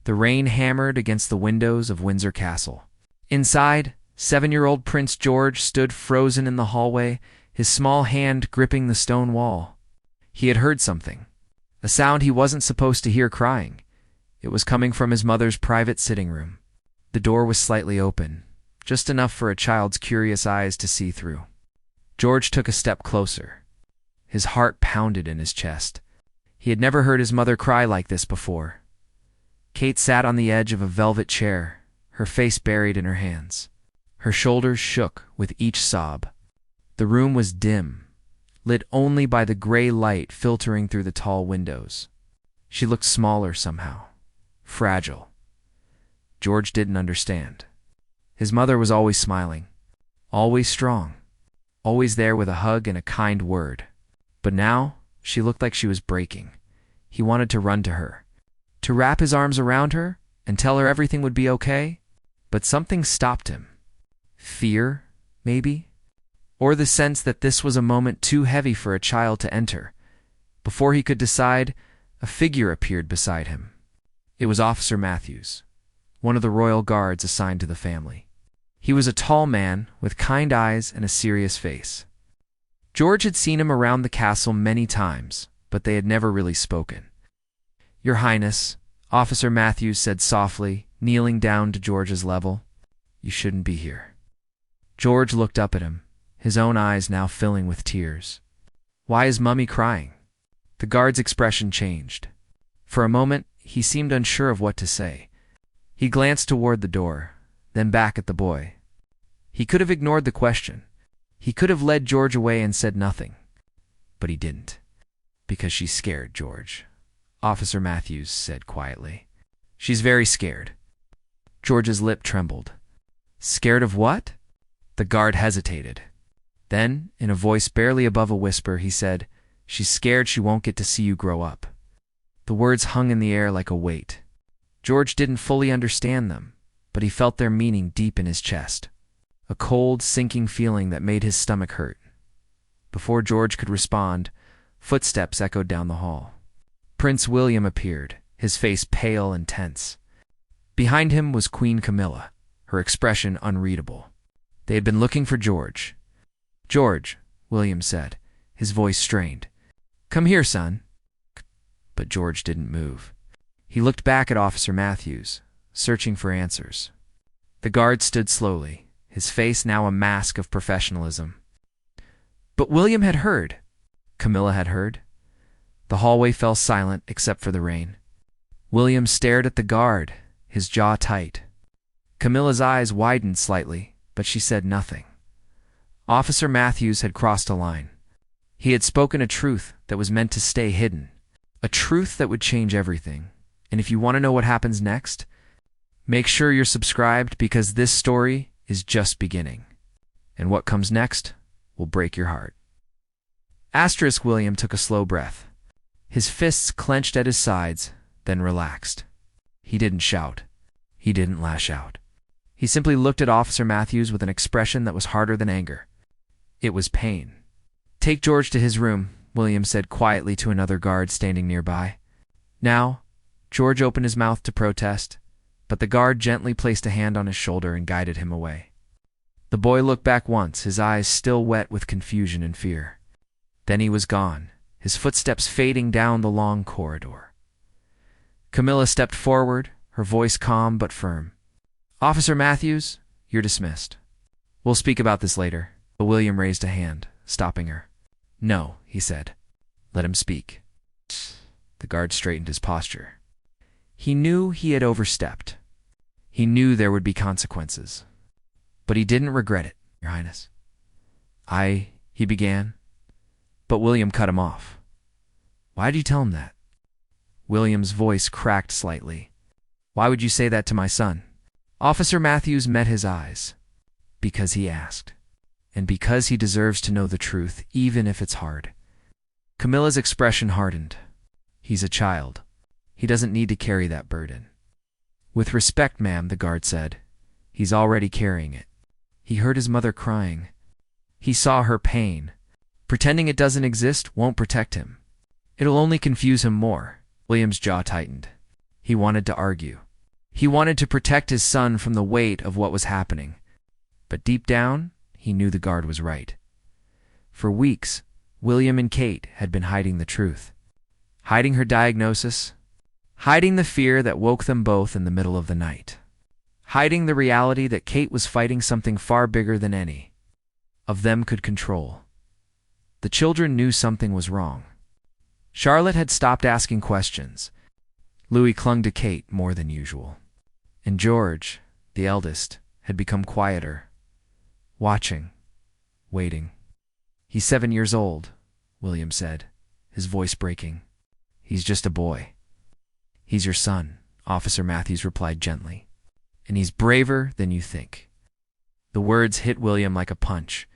The rain hammered against the windows of Windsor Castle. Inside, 7-year-old Prince George stood frozen in the hallway, his small hand gripping the stone wall. He had heard something, a sound he wasn't supposed to hear crying. It was coming from his mother's private sitting room. The door was slightly open, just enough for a child's curious eyes to see through. George took a step closer. His heart pounded in his chest. He had never heard his mother cry like this before. Kate sat on the edge of a velvet chair, her face buried in her hands. Her shoulders shook with each sob. The room was dim, lit only by the gray light filtering through the tall windows. She looked smaller somehow, fragile. George didn't understand. His mother was always smiling, always strong, always there with a hug and a kind word. But now, she looked like she was breaking. He wanted to run to her, to wrap his arms around her and tell her everything would be okay. But something stopped him. Fear, maybe? Or the sense that this was a moment too heavy for a child to enter. Before he could decide, a figure appeared beside him. It was Officer Matthews, one of the royal guards assigned to the family. He was a tall man with kind eyes and a serious face. George had seen him around the castle many times, but they had never really spoken. "Your Highness," Officer Matthews said softly, kneeling down to George's level, "you shouldn't be here." George looked up at him, his own eyes now filling with tears. "Why is Mummy crying?" The guard's expression changed. For a moment, he seemed unsure of what to say. He glanced toward the door, then back at the boy. He could have ignored the question. He could have led George away and said nothing. But he didn't. "Because she's scared, George," Officer Matthews said quietly. "She's very scared." George's lip trembled. "Scared of what?" The guard hesitated. Then, in a voice barely above a whisper, he said, "She's scared she won't get to see you grow up." The words hung in the air like a weight. George didn't fully understand them, but he felt their meaning deep in his chest. A cold, sinking feeling that made his stomach hurt. Before George could respond, footsteps echoed down the hall. Prince William appeared, his face pale and tense. Behind him was Queen Camilla, her expression unreadable. They had been looking for George. "George," William said, his voice strained. "Come here, son." But George didn't move. He looked back at Officer Matthews, searching for answers. The guard stood slowly, his face now a mask of professionalism. But William had heard. Camilla had heard. The hallway fell silent except for the rain. William stared at the guard, his jaw tight. Camilla's eyes widened slightly, but she said nothing. Officer Matthews had crossed a line. He had spoken a truth that was meant to stay hidden, a truth that would change everything. And if you want to know what happens next, make sure you're subscribed, because this story is just beginning. And what comes next will break your heart. William took a slow breath. His fists clenched at his sides, then relaxed. He didn't shout. He didn't lash out. He simply looked at Officer Matthews with an expression that was harder than anger. It was pain. "Take George to his room," William said quietly to another guard standing nearby. Now, George opened his mouth to protest, but the guard gently placed a hand on his shoulder and guided him away. The boy looked back once, his eyes still wet with confusion and fear. Then he was gone, his footsteps fading down the long corridor. Camilla stepped forward, her voice calm but firm. "Officer Matthews, you're dismissed. We'll speak about this later." But William raised a hand, stopping her. "No," he said. "Let him speak." The guard straightened his posture. He knew he had overstepped. He knew there would be consequences. But he didn't regret it, Your Highness. He began. But William cut him off. "Why did you tell him that?" William's voice cracked slightly. "Why would you say that to my son?" Officer Matthews met his eyes. "Because he asked. And because he deserves to know the truth, even if it's hard." Camilla's expression hardened. "He's a child. He doesn't need to carry that burden." "With respect, ma'am," the guard said. "He's already carrying it. He heard his mother crying. He saw her pain. Pretending it doesn't exist won't protect him. It'll only confuse him more." William's jaw tightened. He wanted to argue. He wanted to protect his son from the weight of what was happening. But deep down, he knew the guard was right. For weeks, William and Kate had been hiding the truth. Hiding her diagnosis. Hiding the fear that woke them both in the middle of the night. Hiding the reality that Kate was fighting something far bigger than any of them could control. The children knew something was wrong. Charlotte had stopped asking questions. Louis clung to Kate more than usual. And George, the eldest, had become quieter, watching, waiting. "He's 7 years old," William said, his voice breaking. "He's just a boy." "He's your son," Officer Matthews replied gently. "And he's braver than you think." The words hit William like a punch.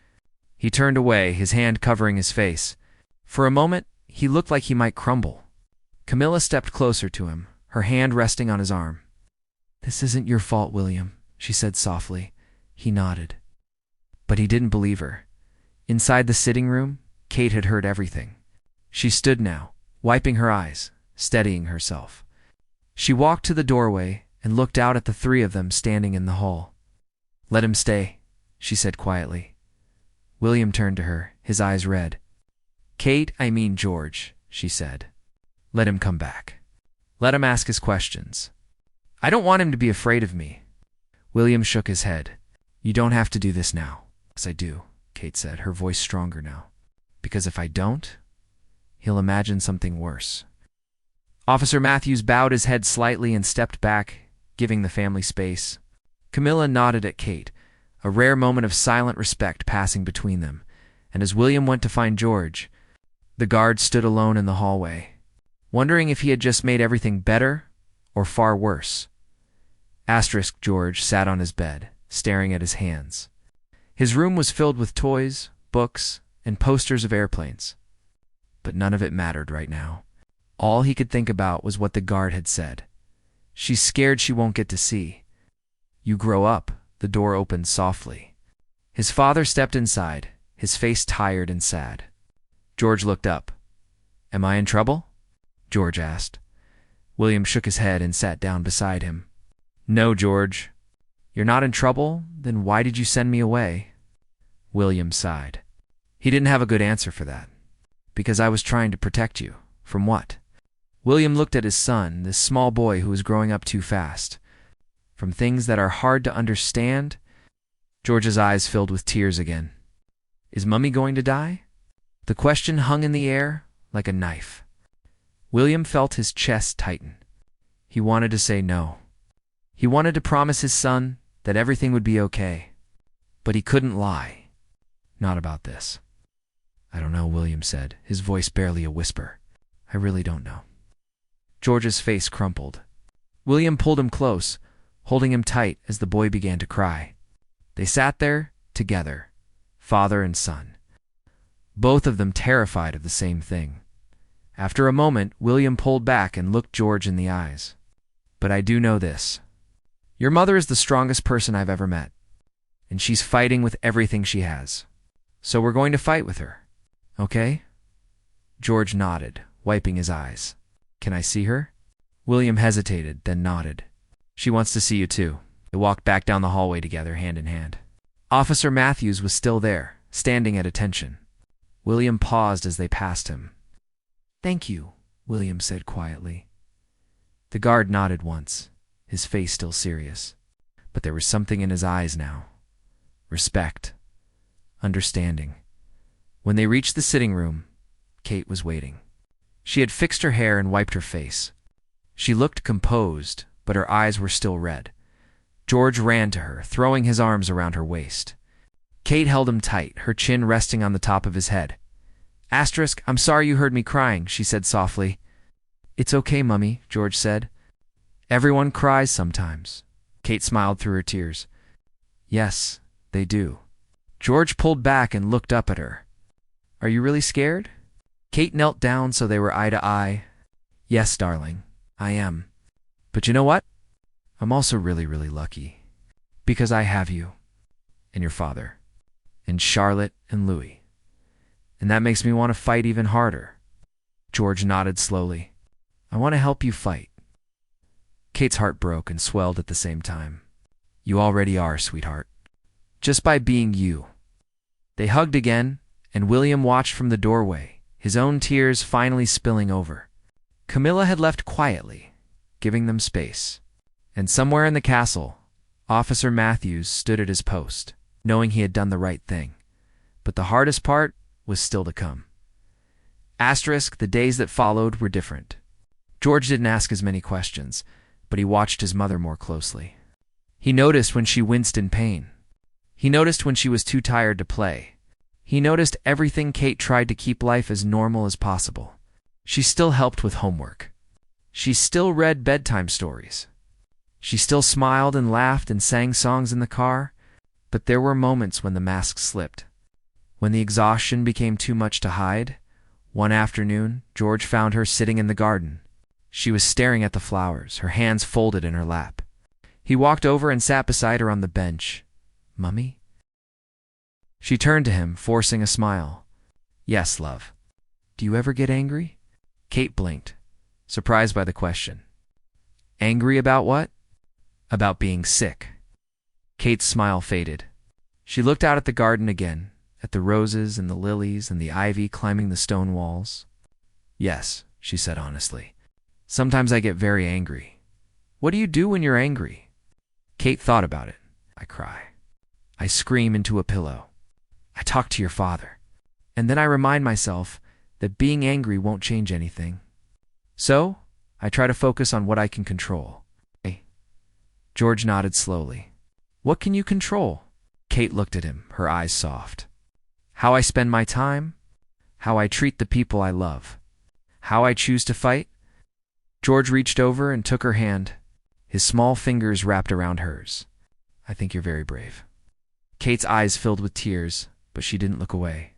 He turned away, his hand covering his face. For a moment, he looked like he might crumble. Camilla stepped closer to him, her hand resting on his arm. "This isn't your fault, William," she said softly. He nodded. But he didn't believe her. Inside the sitting room, Kate had heard everything. She stood now, wiping her eyes, steadying herself. She walked to the doorway and looked out at the three of them standing in the hall. "Let him stay," she said quietly. William turned to her, his eyes red. "Kate, I mean George," she said. "Let him come back. Let him ask his questions. I don't want him to be afraid of me." William shook his head. "You don't have to do this now." "Yes, I do," Kate said, her voice stronger now. "Because if I don't, he'll imagine something worse." Officer Matthews bowed his head slightly and stepped back, giving the family space. Camilla nodded at Kate, a rare moment of silent respect passing between them, and as William went to find George, the guard stood alone in the hallway, wondering if he had just made everything better or far worse. George sat on his bed, staring at his hands. His room was filled with toys, books, and posters of airplanes. But none of it mattered right now. All he could think about was what the guard had said. "She's scared she won't get to see." "You grow up." The door opened softly. His father stepped inside, his face tired and sad. George looked up. "Am I in trouble?" George asked. William shook his head and sat down beside him. "No, George. You're not in trouble? Then why did you send me away?" William sighed. He didn't have a good answer for that. "Because I was trying to protect you." "From what?" William looked at his son, this small boy who was growing up too fast. "From things that are hard to understand." George's eyes filled with tears again. "Is Mummy going to die?" The question hung in the air like a knife. William felt his chest tighten. He wanted to say no. He wanted to promise his son that everything would be okay. But he couldn't lie. Not about this. "I don't know," William said, his voice barely a whisper. "I really don't know." George's face crumpled. William pulled him close, holding him tight as the boy began to cry. They sat there, together, father and son. Both of them terrified of the same thing. After a moment, William pulled back and looked George in the eyes. "But I do know this. Your mother is the strongest person I've ever met, and she's fighting with everything she has. So we're going to fight with her. Okay?" George nodded, wiping his eyes. "Can I see her?" William hesitated, then nodded. "She wants to see you too." They walked back down the hallway together, hand in hand. Officer Matthews was still there, standing at attention. William paused as they passed him. "Thank you," William said quietly. The guard nodded once, his face still serious. But there was something in his eyes now. Respect. Understanding. When they reached the sitting room, Kate was waiting. She had fixed her hair and wiped her face. She looked composed, but her eyes were still red. George ran to her, throwing his arms around her waist. Kate held him tight, her chin resting on the top of his head. "I'm sorry you heard me crying," she said softly. "It's okay, Mummy," George said. "Everyone cries sometimes." Kate smiled through her tears. "Yes, they do." George pulled back and looked up at her. "Are you really scared?" Kate knelt down so they were eye to eye. "Yes, darling, I am. But you know what? I'm also really, really lucky. Because I have you. And your father. And Charlotte and Louis. And that makes me want to fight even harder." George nodded slowly. "I want to help you fight." Kate's heart broke and swelled at the same time. You already are, sweetheart. Just by being you. They hugged again, and William watched from the doorway, his own tears finally spilling over. Camilla had left quietly, giving them space. And somewhere in the castle, Officer Matthews stood at his post, knowing he had done the right thing. But the hardest part was still to come. The days that followed were different. George didn't ask as many questions, but he watched his mother more closely. He noticed when she winced in pain. He noticed when she was too tired to play. He noticed everything Kate tried to keep life as normal as possible. She still helped with homework. She still read bedtime stories. She still smiled and laughed and sang songs in the car, but there were moments when the mask slipped. When the exhaustion became too much to hide, one afternoon, George found her sitting in the garden. She was staring at the flowers, her hands folded in her lap. He walked over and sat beside her on the bench. "Mummy?" She turned to him, forcing a smile. "Yes, love. Do you ever get angry?" Kate blinked, surprised by the question. "Angry about what?" "About being sick." Kate's smile faded. She looked out at the garden again, at the roses and the lilies and the ivy climbing the stone walls. "Yes," she said honestly. "Sometimes I get very angry." "What do you do when you're angry?" Kate thought about it. "I cry. I scream into a pillow. I talk to your father. And then I remind myself that being angry won't change anything. So, I try to focus on what I can control." Hey. George nodded slowly. "What can you control?" Kate looked at him, her eyes soft. "How I spend my time, how I treat the people I love, how I choose to fight." George reached over and took her hand, his small fingers wrapped around hers. "I think you're very brave." Kate's eyes filled with tears, but she didn't look away.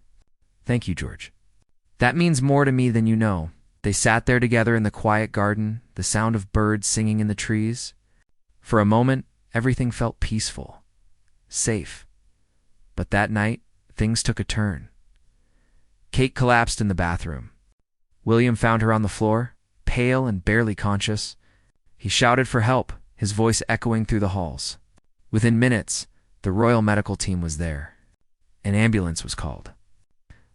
"Thank you, George. That means more to me than you know." They sat there together in the quiet garden, the sound of birds singing in the trees. For a moment, everything felt peaceful, safe. But that night, things took a turn. Kate collapsed in the bathroom. William found her on the floor, pale and barely conscious. He shouted for help, his voice echoing through the halls. Within minutes, the Royal Medical Team was there. An ambulance was called.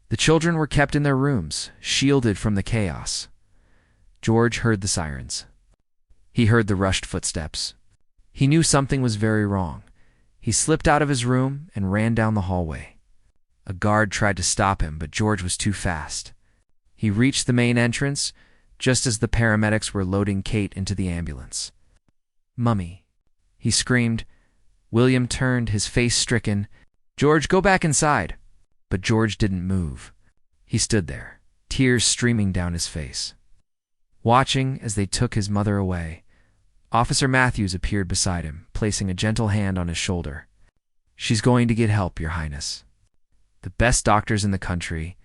The children were kept in their rooms, shielded from the chaos. George heard the sirens. He heard the rushed footsteps. He knew something was very wrong. He slipped out of his room and ran down the hallway. A guard tried to stop him, but George was too fast. He reached the main entrance just as the paramedics were loading Kate into the ambulance. "Mummy," he screamed. William turned, his face stricken. "George, go back inside." But George didn't move. He stood there, tears streaming down his face. Watching as they took his mother away, Officer Matthews appeared beside him, placing a gentle hand on his shoulder. "She's going to get help, Your Highness. The best doctors in the country."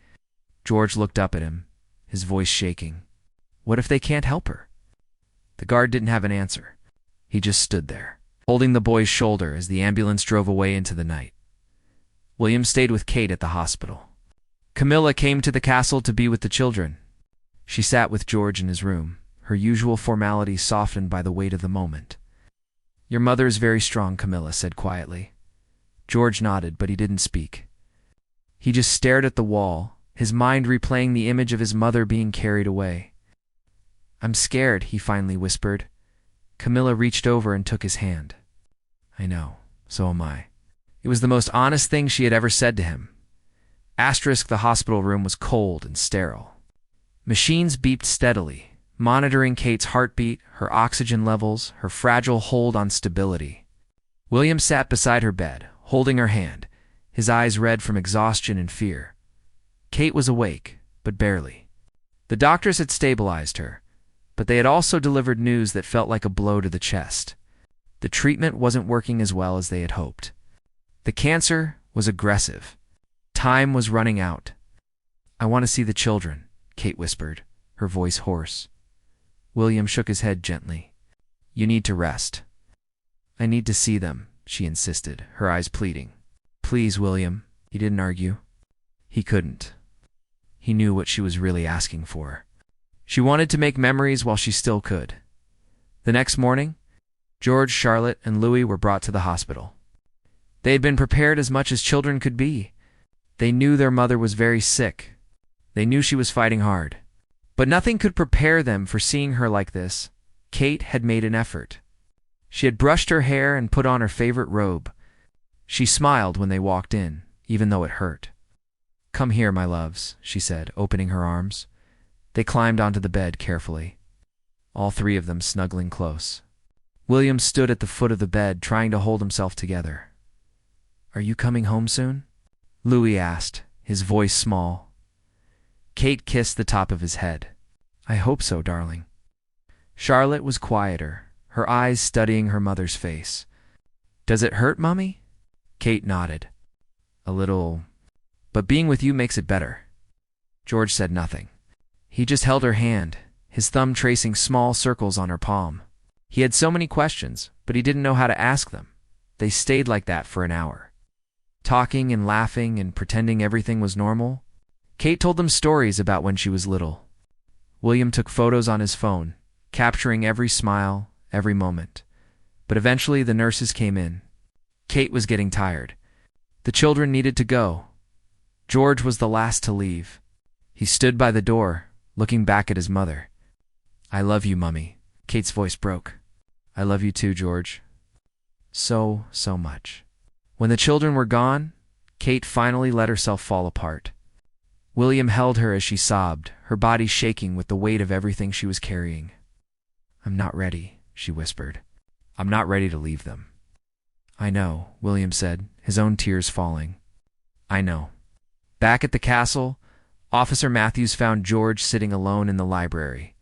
George looked up at him, his voice shaking. "What if they can't help her?" The guard didn't have an answer. He just stood there, holding the boy's shoulder as the ambulance drove away into the night. William stayed with Kate at the hospital. Camilla came to the castle to be with the children. She sat with George in his room, her usual formality softened by the weight of the moment. "Your mother is very strong," Camilla said quietly. George nodded, but he didn't speak. He just stared at the wall, his mind replaying the image of his mother being carried away. "I'm scared," he finally whispered. Camilla reached over and took his hand. "I know, so am I." It was the most honest thing she had ever said to him. The hospital room was cold and sterile. Machines beeped steadily, monitoring Kate's heartbeat, her oxygen levels, her fragile hold on stability. William sat beside her bed, holding her hand, his eyes red from exhaustion and fear. Kate was awake, but barely. The doctors had stabilized her, but they had also delivered news that felt like a blow to the chest. The treatment wasn't working as well as they had hoped. The cancer was aggressive. Time was running out. "I want to see the children," Kate whispered, her voice hoarse. William shook his head gently. "You need to rest." "I need to see them," she insisted, her eyes pleading. "Please, William." He didn't argue. He couldn't. He knew what she was really asking for. She wanted to make memories while she still could. The next morning, George, Charlotte, and Louis were brought to the hospital. They had been prepared as much as children could be. They knew their mother was very sick. They knew she was fighting hard. But nothing could prepare them for seeing her like this. Kate had made an effort. She had brushed her hair and put on her favorite robe. She smiled when they walked in, even though it hurt. "Come here, my loves," she said, opening her arms. They climbed onto the bed carefully, all three of them snuggling close. William stood at the foot of the bed, trying to hold himself together. "Are you coming home soon?" Louis asked, his voice small. Kate kissed the top of his head. "I hope so, darling." Charlotte was quieter, her eyes studying her mother's face. "Does it hurt, Mummy?" Kate nodded. "A little, but being with you makes it better." George said nothing. He just held her hand, his thumb tracing small circles on her palm. He had so many questions, but he didn't know how to ask them. They stayed like that for an hour, talking and laughing and pretending everything was normal. Kate told them stories about when she was little. William took photos on his phone, capturing every smile, every moment. But eventually the nurses came in. Kate was getting tired. The children needed to go. George was the last to leave. He stood by the door, looking back at his mother. "I love you, Mummy." Kate's voice broke. "I love you too, George. So much." When the children were gone, Kate finally let herself fall apart. William held her as she sobbed, her body shaking with the weight of everything she was carrying. "I'm not ready," she whispered. "I'm not ready to leave them." "I know," William said, his own tears falling. "I know." Back at the castle, Officer Matthews found George sitting alone in the library.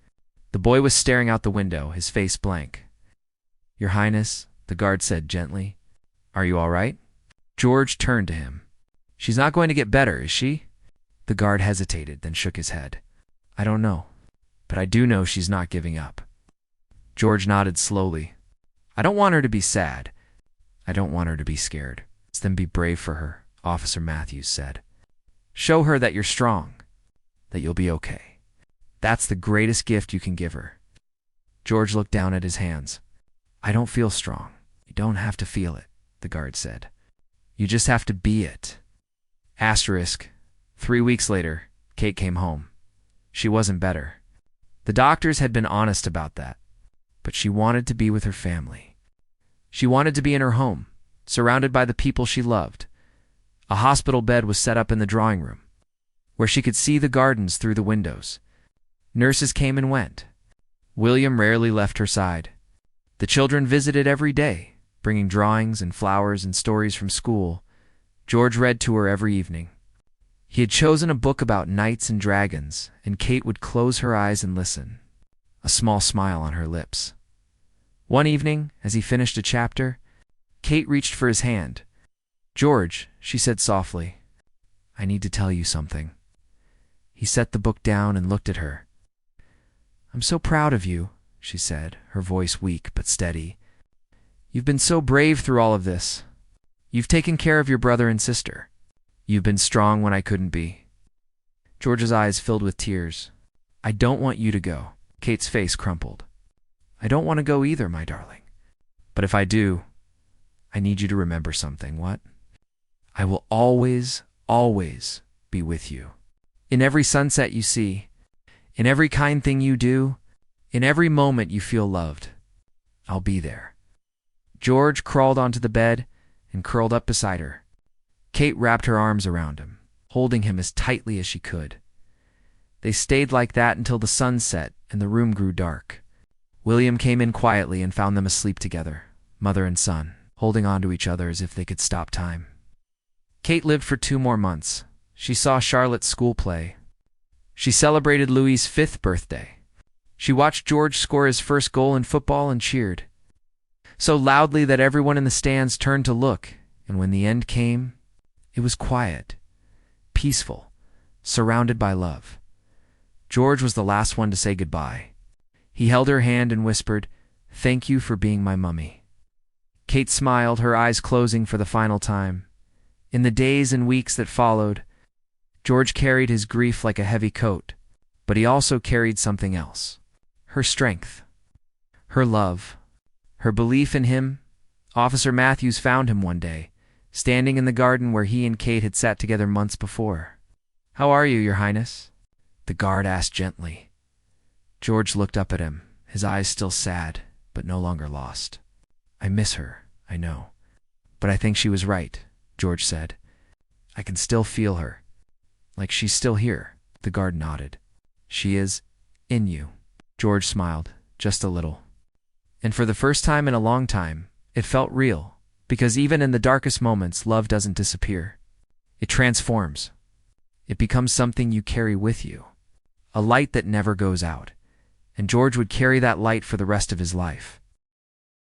The boy was staring out the window, his face blank. "Your Highness," the guard said gently, "are you all right?" George turned to him. "She's not going to get better, is she?" The guard hesitated, then shook his head. "I don't know, but I do know she's not giving up." George nodded slowly. "I don't want her to be sad. I don't want her to be scared. Then be brave for her," Officer Matthews said. "Show her that you're strong, that you'll be okay. That's the greatest gift you can give her." George looked down at his hands. "I don't feel strong. You don't have to feel it," the guard said. "You just have to be it." Asterisk. 3 weeks later, Kate came home. She wasn't better. The doctors had been honest about that, but she wanted to be with her family. She wanted to be in her home, surrounded by the people she loved. A hospital bed was set up in the drawing room, where she could see the gardens through the windows. Nurses came and went. William rarely left her side. The children visited every day, bringing drawings and flowers and stories from school. George read to her every evening. He had chosen a book about knights and dragons, and Kate would close her eyes and listen, a small smile on her lips. One evening, as he finished a chapter, Kate reached for his hand. "George," she said softly, "I need to tell you something." He set the book down and looked at her. "I'm so proud of you," she said, her voice weak but steady. "You've been so brave through all of this. You've taken care of your brother and sister. You've been strong when I couldn't be." George's eyes filled with tears. "I don't want you to go." Kate's face crumpled. "I don't want to go either, my darling. But if I do, I need you to remember something." "What?" "I will always, always be with you. In every sunset you see, in every kind thing you do, in every moment you feel loved. I'll be there." George crawled onto the bed and curled up beside her. Kate wrapped her arms around him, holding him as tightly as she could. They stayed like that until the sun set and the room grew dark. William came in quietly and found them asleep together, mother and son, holding on to each other as if they could stop time. Kate lived for 2 more months. She saw Charlotte's school play. She celebrated Louis's 5th birthday. She watched George score his first goal in football and cheered so loudly that everyone in the stands turned to look, and when the end came, it was quiet, peaceful, surrounded by love. George was the last one to say goodbye. He held her hand and whispered, "Thank you for being my mummy." Kate smiled, her eyes closing for the final time. In the days and weeks that followed, George carried his grief like a heavy coat, but he also carried something else. Her strength. Her love, her belief in him. Officer Matthews found him one day, standing in the garden where he and Kate had sat together months before. "How are you, Your Highness?" the guard asked gently. George looked up at him, his eyes still sad, but no longer lost. "I miss her, I know. But I think she was right," George said. "I can still feel her. Like she's still here." The guard nodded. "She is in you." George smiled, just a little. And for the first time in a long time, it felt real, because even in the darkest moments, love doesn't disappear. It transforms. It becomes something you carry with you, a light that never goes out. And George would carry that light for the rest of his life.